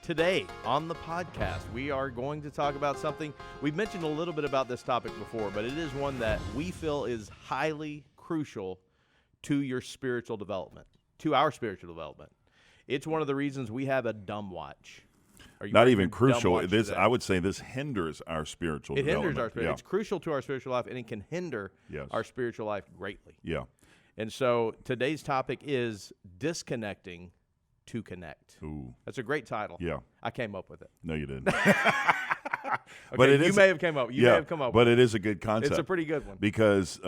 Today on the podcast, we are going to talk about something. We've mentioned a little bit about this topic before, but it is one that we feel is highly crucial to your spiritual development, to our spiritual development. It's one of the reasons we have a dumb watch. Not even crucial. This, I would say, this hinders our spiritual development. It hinders our spiritual. Yeah. It's crucial to our spiritual life, and it can hinder our spiritual life greatly. Yeah. And so today's topic is disconnecting to connect. Ooh. That's a great title. Yeah. I came up with it. No, you didn't. But you may have come up. You may have come up. But it is a good concept. It's a pretty good one. Because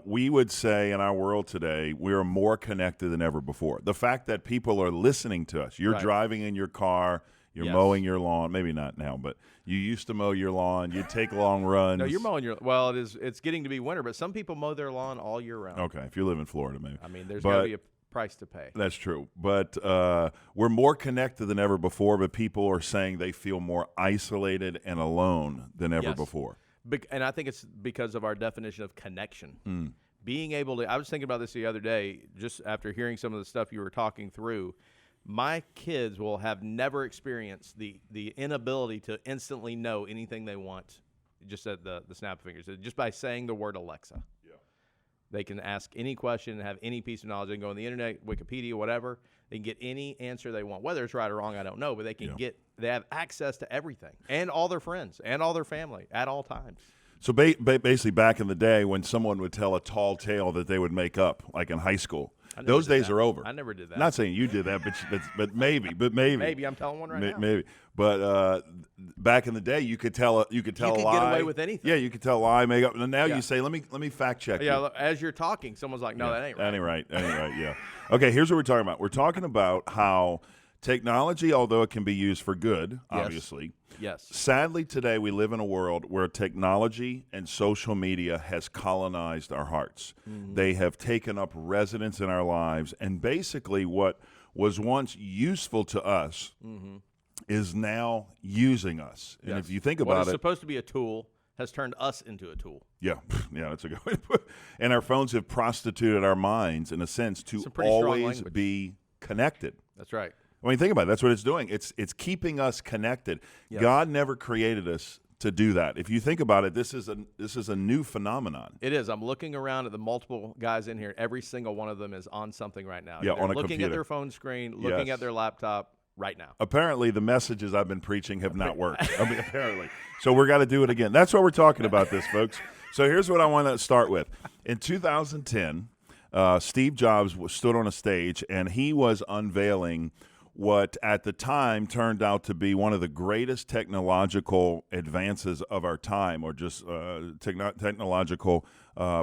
we would say in our world today, we are more connected than ever before. The fact that people are listening to us. You're driving in your car. You're mowing your lawn. Maybe not now, but you used to mow your lawn. You take long runs. No, you're mowing your. Well, it's getting to be winter, but some people mow their lawn all year round. Okay, if you live in Florida, maybe. I mean, there's got to be a price to pay. That's true. But we're more connected than ever before, but people are saying they feel more isolated and alone than ever before. And I think it's because of our definition of connection. Being able to – I was thinking about this the other day just after hearing some of the stuff you were talking through. My kids will have never experienced the inability to instantly know anything they want just at the snap of fingers. Just by saying the word Alexa. They can ask any question and have any piece of knowledge. They can go on the internet, Wikipedia, whatever. They can get any answer they want. Whether it's right or wrong, I don't know, but they can they have access to everything and all their friends and all their family at all times. So basically back in the day when someone would tell a tall tale that they would make up, like in high school, those days are over. I never did that. Not saying you did that, but maybe. Maybe I'm telling one right now. Maybe. But back in the day, you could tell a lie. You could get away with anything. Yeah, you could tell a lie, make up. And now you say, let me fact check. Yeah, as you're talking, someone's like, no, that ain't right. That ain't right. Yeah. Okay, here's what we're talking about. We're talking about how technology, although it can be used for good, obviously. Yes. Sadly, today we live in a world where technology and social media has colonized our hearts. They have taken up residence in our lives, and basically what was once useful to us is now using us. And if you think about what is supposed to be a tool has turned us into a tool. Yeah, that's a good way to put it. And our phones have prostituted our minds, in a sense, to always be connected. That's right. I mean, think about it. That's what it's doing. It's keeping us connected. Yes. God never created us to do that. If you think about it, this is a new phenomenon. It is. I'm looking around at the multiple guys in here. Every single one of them is on something right now. Yeah, They're on a looking computer. at their phone screen, looking at their laptop right now. Apparently, the messages I've been preaching have not worked. I mean, apparently. So we're got to do it again. That's what we're talking about this, folks. So here's what I want to start with. In 2010, Steve Jobs stood on a stage, and he was unveiling what at the time turned out to be one of the greatest technological advances of our time, or just technological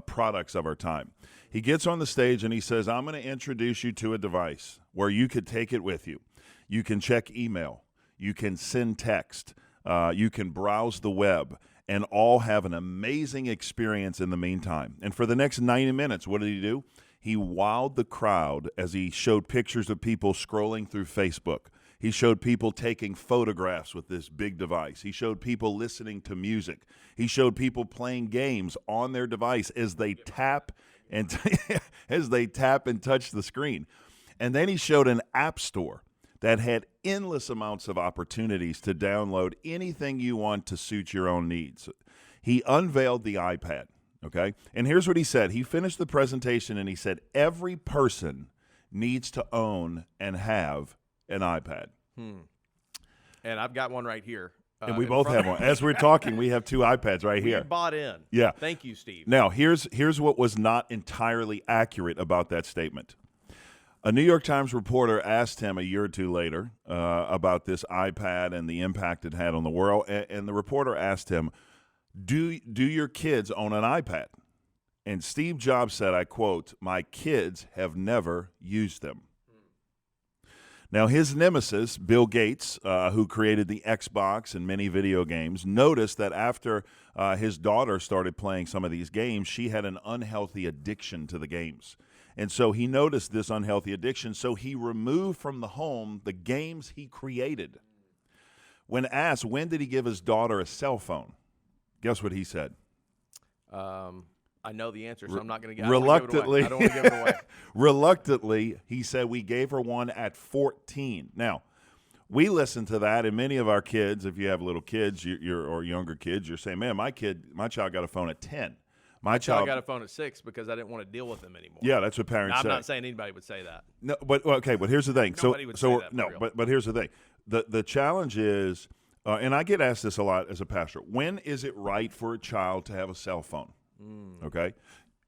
products of our time. He gets on the stage and he says, I'm going to introduce you to a device where you could take it with you. You can check email. You can send text. You can browse the web, and all have an amazing experience in the meantime. And for the next 90 minutes, what did he do? He wowed the crowd as he showed pictures of people scrolling through Facebook. He showed people taking photographs with this big device. He showed people listening to music. He showed people playing games on their device as they tap and touch the screen. And then he showed an app store that had endless amounts of opportunities to download anything you want to suit your own needs. He unveiled the iPad. Okay, and here's what he said. He finished the presentation and he said, every person needs to own and have an iPad. And I've got one right here. And we both have one. As we're talking, we have two iPads right here. We bought in. Yeah. Thank you, Steve. Now, here's what was not entirely accurate about that statement. A New York Times reporter asked him a year or two later about this iPad and the impact it had on the world, and the reporter asked him, Do your kids own an iPad? And Steve Jobs said, I quote, my kids have never used them. Now, his nemesis, Bill Gates, who created the Xbox and many video games, noticed that after his daughter started playing some of these games, she had an unhealthy addiction to the games. And so he noticed this unhealthy addiction, so he removed from the home the games he created. When asked, when did he give his daughter a cell phone? Guess what he said? I know the answer, so I'm not going to get reluctantly. I don't want to give it away. Reluctantly, he said we gave her one at 14. Now, we listen to that, and many of our kids, if you have little kids or younger kids, you're saying, man, my child got a phone at 10. My child got a phone at 6 because I didn't want to deal with them anymore. Yeah, that's what parents say. I'm not saying anybody would say that. No, but okay, but here's the thing. Nobody would say that for real. But here's the thing. The challenge is, and I get asked this a lot as a pastor, when is it right for a child to have a cell phone? Okay?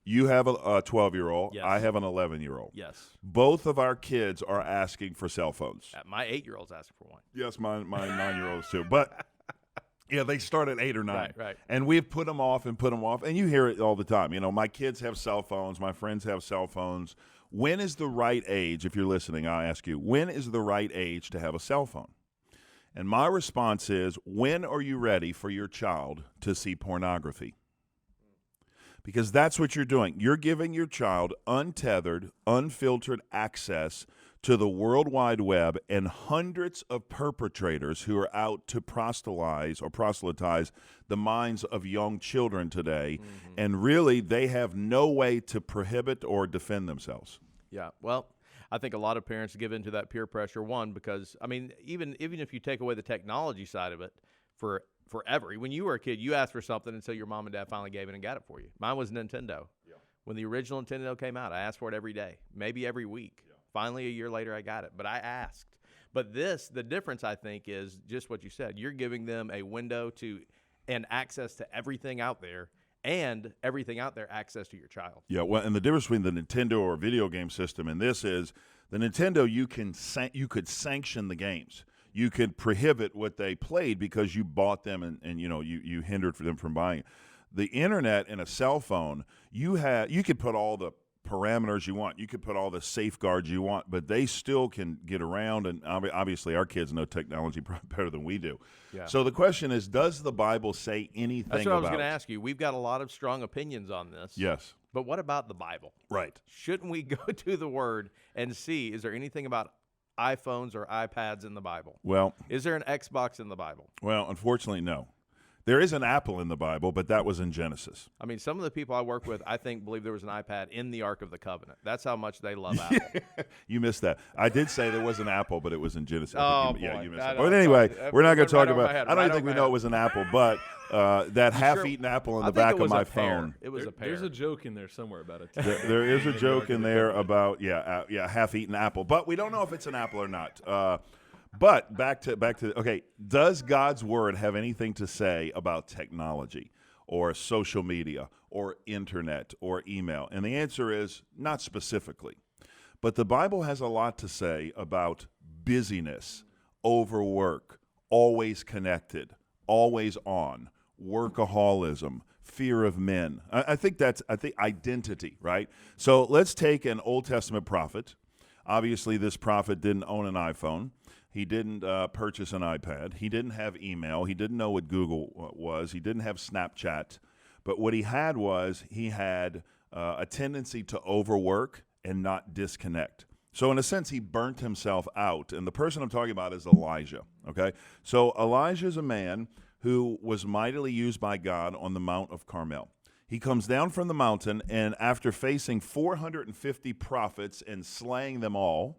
You have a 12-year-old. Yes. I have an 11-year-old. Yes. Both of our kids are asking for cell phones. My 8-year-old's asking for one. Yes, my 9-year-olds too. But yeah, they start at 8 or 9. Right. And we've put them off, and you hear it all the time. You know, my kids have cell phones. My friends have cell phones. When is the right age, if you're listening, I ask you, when is the right age to have a cell phone? And my response is, when are you ready for your child to see pornography? Because that's what you're doing. You're giving your child untethered, unfiltered access to the World Wide Web and hundreds of perpetrators who are out to proselytize the minds of young children today. Mm-hmm. And really, they have no way to prohibit or defend themselves. Yeah, well, I think a lot of parents give into that peer pressure, one, because, I mean, even if you take away the technology side of it, forever. When you were a kid, you asked for something until your mom and dad finally gave it and got it for you. Mine was Nintendo. Yeah. When the original Nintendo came out, I asked for it every day, maybe every week. Yeah. Finally, a year later, I got it. But I asked. But the difference, I think, is just what you said. You're giving them a window to and access to everything out there, and everything out there access to your child. Yeah, well, and the difference between the Nintendo or video game system and this is the Nintendo, you could sanction the games. You could prohibit what they played because you bought them and you hindered them from buying it. The internet and a cell phone, you could put all the parameters you want. You could put all the safeguards you want, but they still can get around, and obviously our kids know technology better than we do. Yeah. So the question is, does the Bible say anything about it? That's what I was going to ask you. We've got a lot of strong opinions on this. Yes. But what about the Bible? Right. Shouldn't we go to the Word and see, is there anything about iPhones or iPads in the Bible? Well, is there an Xbox in the Bible? Well, unfortunately, no. There is an Apple in the Bible, but that was in Genesis. I mean, some of the people I work with, I think, believe there was an iPad in the Ark of the Covenant. That's how much they love Apple. You missed that. I did say there was an Apple, but it was in Genesis. Oh, yeah, you missed that. But anyway, we're not going to talk about it. I don't even think we know it was an Apple, but that half-eaten apple in the back of my phone. It was a pear. There's a joke in there somewhere about it. There is a joke in there about, half-eaten apple. But we don't know if it's an apple or not. But back to okay, does God's word have anything to say about technology or social media or internet or email? And the answer is not specifically. But the Bible has a lot to say about busyness, overwork, always connected, always on, workaholism, fear of men. I think identity, right? So let's take an Old Testament prophet. Obviously, this prophet didn't own an iPhone. He didn't purchase an iPad. He didn't have email. He didn't know what Google was. He didn't have Snapchat. But what he had was a tendency to overwork and not disconnect. So in a sense, he burnt himself out. And the person I'm talking about is Elijah, okay? So Elijah is a man who was mightily used by God on the Mount of Carmel. He comes down from the mountain, and after facing 450 prophets and slaying them all,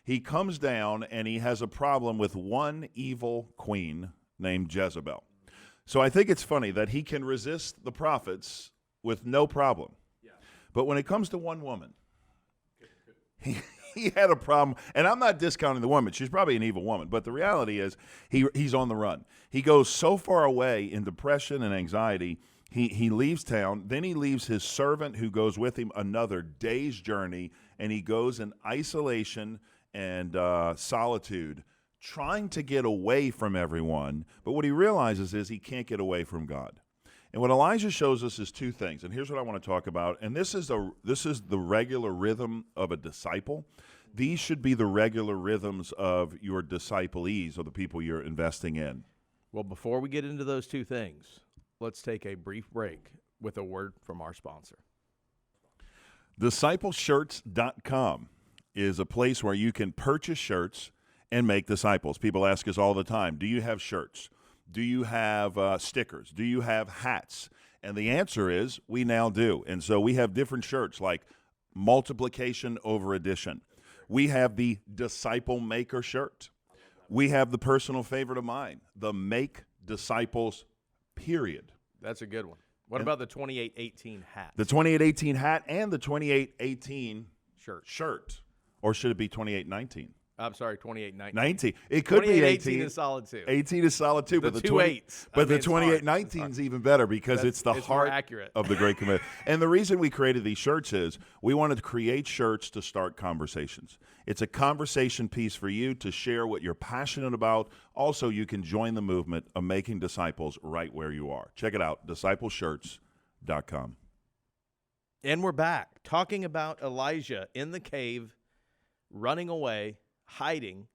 he comes down and he has a problem with one evil queen named Jezebel. So I think it's funny that he can resist the prophets with no problem. Yeah. But when it comes to one woman, he had a problem. And I'm not discounting the woman. She's probably an evil woman. But the reality is he's on the run. He goes so far away in depression and anxiety, he leaves town. Then he leaves his servant who goes with him another day's journey, and he goes in isolation and solitude, trying to get away from everyone. But what he realizes is he can't get away from God. And what Elijah shows us is two things. And here's what I want to talk about. And this is the regular rhythm of a disciple. These should be the regular rhythms of your disciplees, or the people you're investing in. Well, before we get into those two things, let's take a brief break with a word from our sponsor. Discipleshirts.com is a place where you can purchase shirts and make disciples. People ask us all the time, do you have shirts? Do you have stickers? Do you have hats? And the answer is we now do. And so we have different shirts like multiplication over addition. We have the Disciple Maker shirt. We have the personal favorite of mine, the Make Disciples, period. That's a good one. What about the 2818 hat? The 2818 hat and the 2818 shirt. Shirt. Or should it be 2819? I'm sorry, 2819. 19. It could be 18. 18 is solid too. 18 is solid too. The but two eights. But the 2819 is even better because it's the heart of the Great Commission. And the reason we created these shirts is we wanted to create shirts to start conversations. It's a conversation piece for you to share what you're passionate about. Also, you can join the movement of making disciples right where you are. Check it out, discipleshirts.com. And we're back talking about Elijah in the cave, running away, hiding.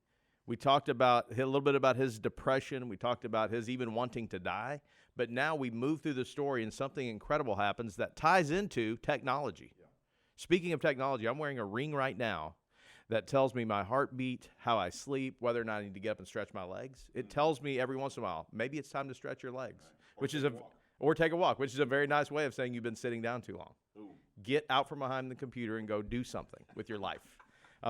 We talked about a little bit about his depression. We talked about his even wanting to die. But now we move through the story and something incredible happens that ties into technology. Yeah. Speaking of technology, I'm wearing a ring right now that tells me my heartbeat, how I sleep, whether or not I need to get up and stretch my legs. It tells me every once in a while, maybe it's time to stretch your legs, or take a walk, which is a very nice way of saying you've been sitting down too long. Ooh. Get out from behind the computer and go do something with your life.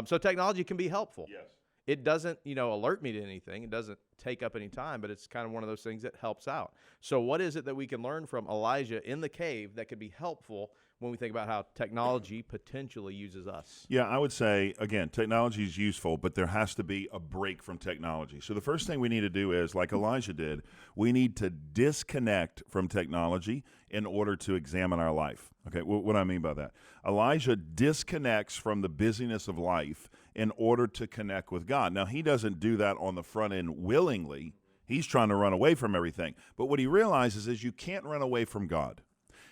So technology can be helpful. Yes. It doesn't, alert me to anything. It doesn't take up any time, but it's kind of one of those things that helps out. So what is it that we can learn from Elijah in the cave that could be helpful when we think about how technology potentially uses us? Yeah, I would say, again, technology is useful, but there has to be a break from technology. So the first thing we need to do is, like Elijah did, we need to disconnect from technology in order to examine our life. Okay, what do I mean by that? Elijah disconnects from the busyness of life in order to connect with God. Now, he doesn't do that on the front end willingly. He's trying to run away from everything. But what he realizes is you can't run away from God.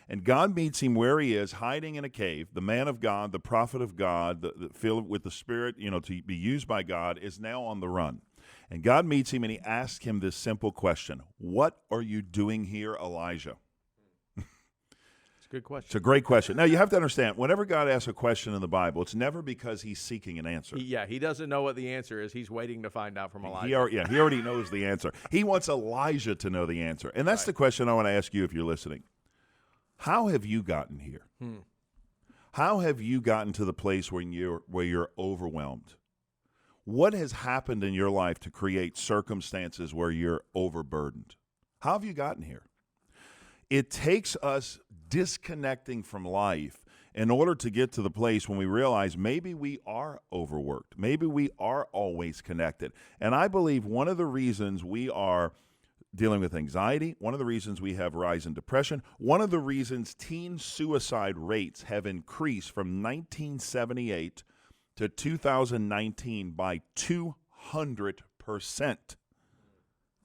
And God meets him where he is, hiding in a cave. The man of God, the prophet of God, the filled with the Spirit, to be used by God, is now on the run. And God meets him and he asks him this simple question: what are you doing here, Elijah? It's a good question. It's a great question. Now, you have to understand, whenever God asks a question in the Bible, it's never because he's seeking an answer. He doesn't know what the answer is. He's waiting to find out from Elijah. He already knows the answer. He wants Elijah to know the answer. And that's the question I want to ask you if you're listening. How have you gotten here? How have you gotten to the place where you're overwhelmed? What has happened in your life to create circumstances where you're overburdened? How have you gotten here? It takes us disconnecting from life in order to get to the place when we realize maybe we are overworked. Maybe we are always connected. And I believe one of the reasons we are dealing with anxiety, one of the reasons we have rise in depression, one of the reasons teen suicide rates have increased from 1978 to 2019 by 200%.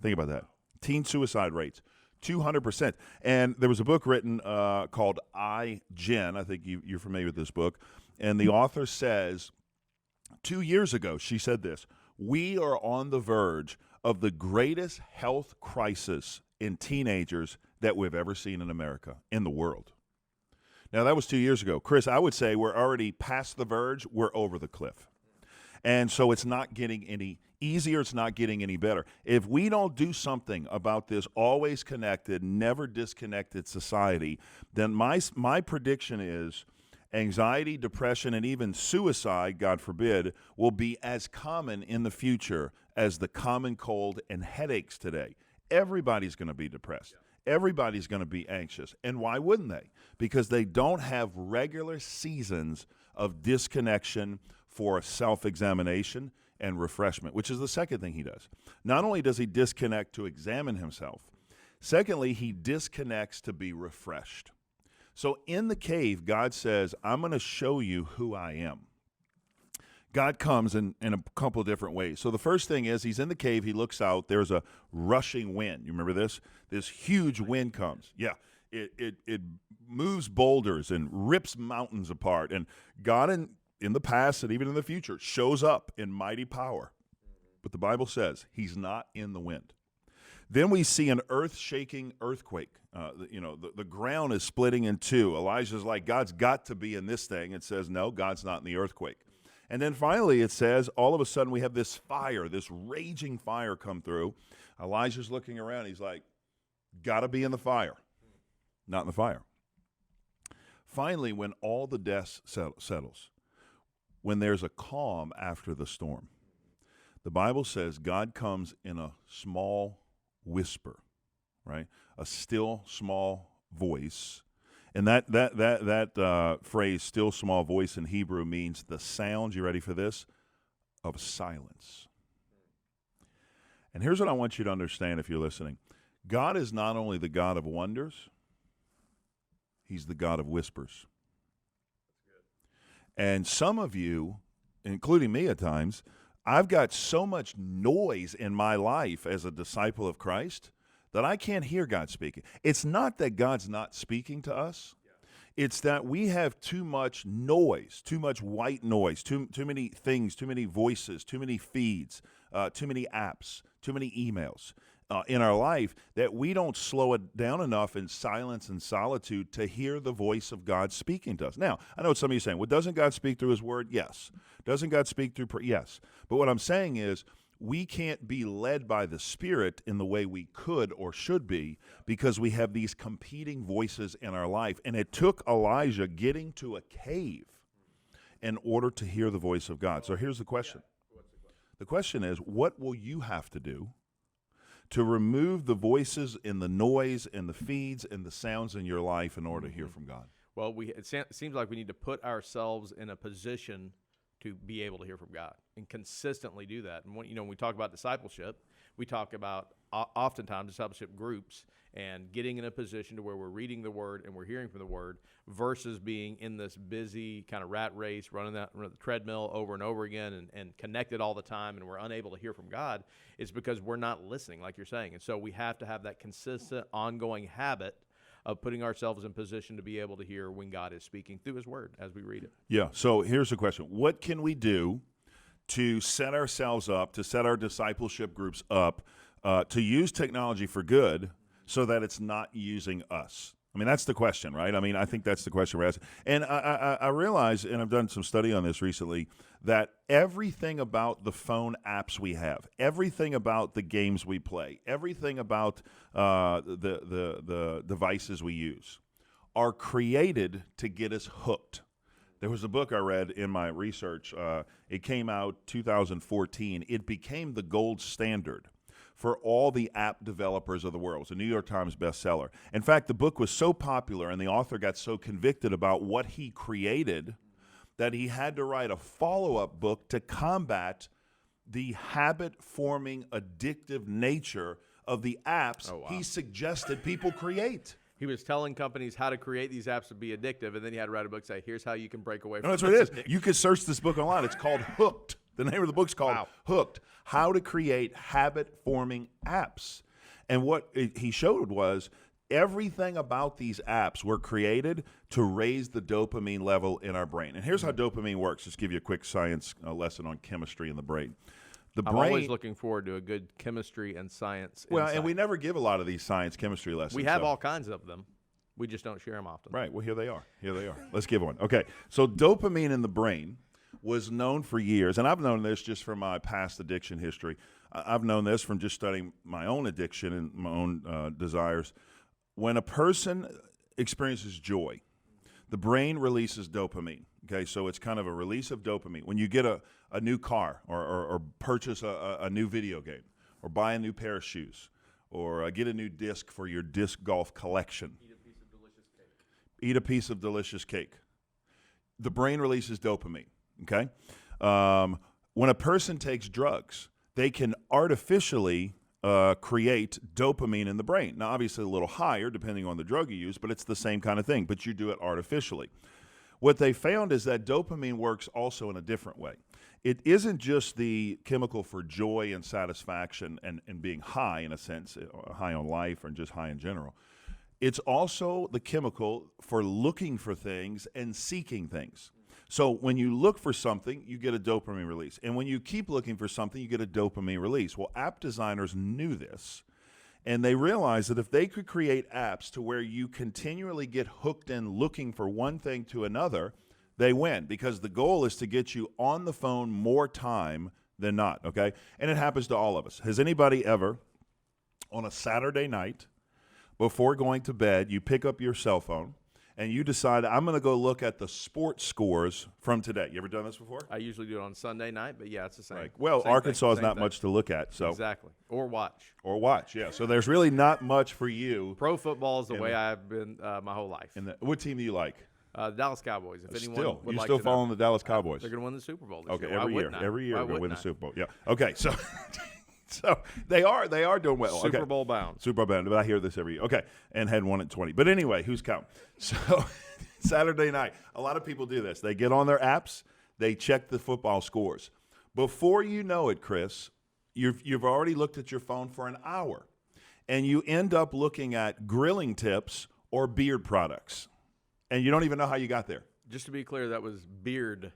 Think about that. Teen suicide rates, 200%. And there was a book written called I, Jen. I think you're familiar with this book. And the author says, 2 years ago, she said this: we are on the verge of the greatest health crisis in teenagers that we've ever seen in America, in the world. Now, that was 2 years ago. Chris, I would say we're already past the verge. We're over the cliff. And so it's not getting any easier. It's not getting any better. If we don't do something about this always connected, never disconnected society, then my prediction is anxiety, depression, and even suicide, God forbid, will be as common in the future as the common cold and headaches today. Everybody's going to be depressed. Everybody's going to be anxious. And why wouldn't they? Because they don't have regular seasons of disconnection for self-examination and refreshment, which is the second thing he does. Not only does he disconnect to examine himself, secondly, he disconnects to be refreshed. So in the cave, God says, I'm going to show you who I am. God comes in a couple of different ways. So the first thing is he's in the cave. He looks out. There's a rushing wind. You remember this? This huge wind comes. Yeah, it moves boulders and rips mountains apart. And God in the past and even in the future shows up in mighty power. But the Bible says he's not in the wind. Then we see an earth-shaking earthquake. The ground is splitting in two. Elijah's like, God's got to be in this thing. It says, no, God's not in the earthquake. And then finally it says, all of a sudden we have this fire, this raging fire come through. Elijah's looking around. He's like, got to be in the fire. Not in the fire. Finally, when all the dust settles, when there's a calm after the storm, The Bible says God comes in a small whisper, right? A still small voice. And that phrase, still small voice in Hebrew, means the sound, you ready for this, of silence. And here's what I want you to understand if you're listening. God is not only the God of wonders, he's the God of whispers. And some of you, including me at times, I've got so much noise in my life as a disciple of Christ that I can't hear God speaking. It's not that God's not speaking to us. It's that we have too much noise, too much white noise, too many things, too many voices, too many feeds, too many apps, too many emails in our life that we don't slow it down enough in silence and solitude to hear the voice of God speaking to us. Now, I know what some of you are saying. Well, doesn't God speak through his word? Yes. Doesn't God speak through prayer? Yes. But what I'm saying is we can't be led by the Spirit in the way we could or should be because we have these competing voices in our life. And it took Elijah getting to a cave in order to hear the voice of God. So here's the question. The question is, what will you have to do to remove the voices and the noise and the feeds and the sounds in your life in order to hear from God? Well, it seems like we need to put ourselves in a position to be able to hear from God and consistently do that. And when we talk about discipleship, we talk about oftentimes discipleship groups and getting in a position to where we're reading the Word and we're hearing from the Word versus being in this busy kind of rat race, running the treadmill over and over again and connected all the time, and we're unable to hear from God. It's because we're not listening, like you're saying. And so we have to have that consistent, ongoing habit of putting ourselves in position to be able to hear when God is speaking through his word as we read it. Yeah, so here's the question. What can we do to set ourselves up, to set our discipleship groups up, to use technology for good so that it's not using us? I mean, that's the question, right? I mean, I think that's the question we're asking. And I realize, and I've done some study on this recently, that everything about the phone apps we have, everything about the games we play, everything about the devices we use are created to get us hooked. There was a book I read in my research. It came out 2014. It became the gold standard for all the app developers of the world. It's a New York Times bestseller. In fact, the book was so popular and the author got so convicted about what he created that he had to write a follow-up book to combat the habit-forming, addictive nature of the apps he suggested people create. He was telling companies how to create these apps to be addictive, and then he had to write a book say, here's how you can break away from that's what it is. You could search this book online. It's called Hooked. The name of the book's called Hooked, How to Create Habit-Forming Apps. And what he showed was everything about these apps were created to raise the dopamine level in our brain. And here's how dopamine works. Just give you a quick science lesson on chemistry in the brain. I'm always looking forward to a good chemistry and science insight. And we never give a lot of these science chemistry lessons. We have all kinds of them. We just don't share them often. Right. Well, here they are. Let's give one. Okay. So dopamine in the brain was known for years, and I've known this just from my past addiction history. I've known this from just studying my own addiction and my own desires. When a person experiences joy, the brain releases dopamine. Okay, so it's kind of a release of dopamine. When you get a new car or purchase a new video game or buy a new pair of shoes or get a new disc for your disc golf collection. Eat a piece of delicious cake. The brain releases dopamine, okay? When a person takes drugs, they can artificially create dopamine in the brain. Now, obviously a little higher depending on the drug you use, but it's the same kind of thing, but you do it artificially. What they found is that dopamine works also in a different way. It isn't just the chemical for joy and satisfaction and being high in a sense, high on life or just high in general. It's also the chemical for looking for things and seeking things. So when you look for something, you get a dopamine release. And when you keep looking for something, you get a dopamine release. Well, app designers knew this. And they realized that if they could create apps to where you continually get hooked in looking for one thing to another, they win, because the goal is to get you on the phone more time than not, okay? And it happens to all of us. Has anybody ever, on a Saturday night, before going to bed, you pick up your cell phone and you decide, I'm going to go look at the sports scores from today. You ever done this before? I usually do it on Sunday night, but yeah, it's the same. Like, well, Same Arkansas thing, is same not thing. much to look at. So Exactly. Or watch. yeah. So there's really not much for you. Pro football is the way I've been my whole life. What team do you like? The Dallas Cowboys. If anyone Still, would you like still to following know. the Dallas Cowboys? They're going to win the Super Bowl this Okay, year. every Why year. wouldn't I? Every year Why they're going to win the wouldn't I? Super Bowl. Yeah. Okay, so so they are doing well. Super Okay. Bowl bound. Super Bowl bound, but I hear this every year. Okay, and had won at 20. But anyway, who's counting? So Saturday night, a lot of people do this. They get on their apps, they check the football scores. Before you know it, Chris, you've already looked at your phone for an hour, and you end up looking at grilling tips or beard products, and you don't even know how you got there. Just to be clear, that was beard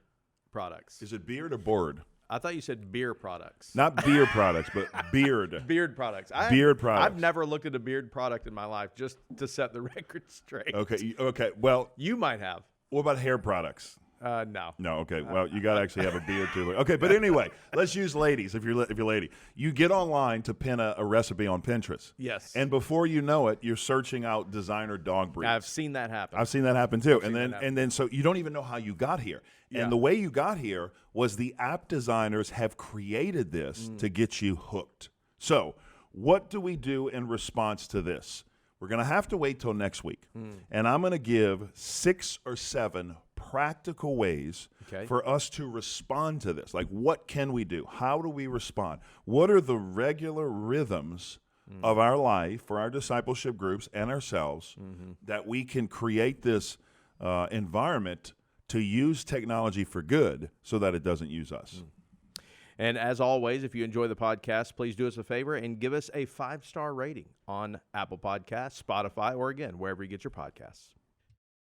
products. Is it beard or board? I thought you said beer products. Not beer products, but beard. Beard products. Beard products. I've never looked at a beard product in my life, just to set the record straight. Okay. Well, You might have. what about hair products? No. No. Okay. Well, you got to actually have a beard too. Okay. But anyway, let's use ladies. If you're a lady, you get online to pin a recipe on Pinterest. Yes. And before you know it, you're searching out designer dog breeds. I've seen that happen. I've seen that happen too. seen that happen. And then so you don't even know how you got here. Yeah. And the way you got here was the app designers have created this to get you hooked. So what do we do in response to this? We're going to have to wait till next week. And I'm going to give 6 or 7 practical ways Okay. for us to respond to this. Like, what can we do? How do we respond? What are the regular rhythms of our life for our discipleship groups and ourselves that we can create this environment to use technology for good so that it doesn't use us? And as always, if you enjoy the podcast, please do us a favor and give us a 5-star rating on Apple Podcasts, Spotify, or again, wherever you get your podcasts.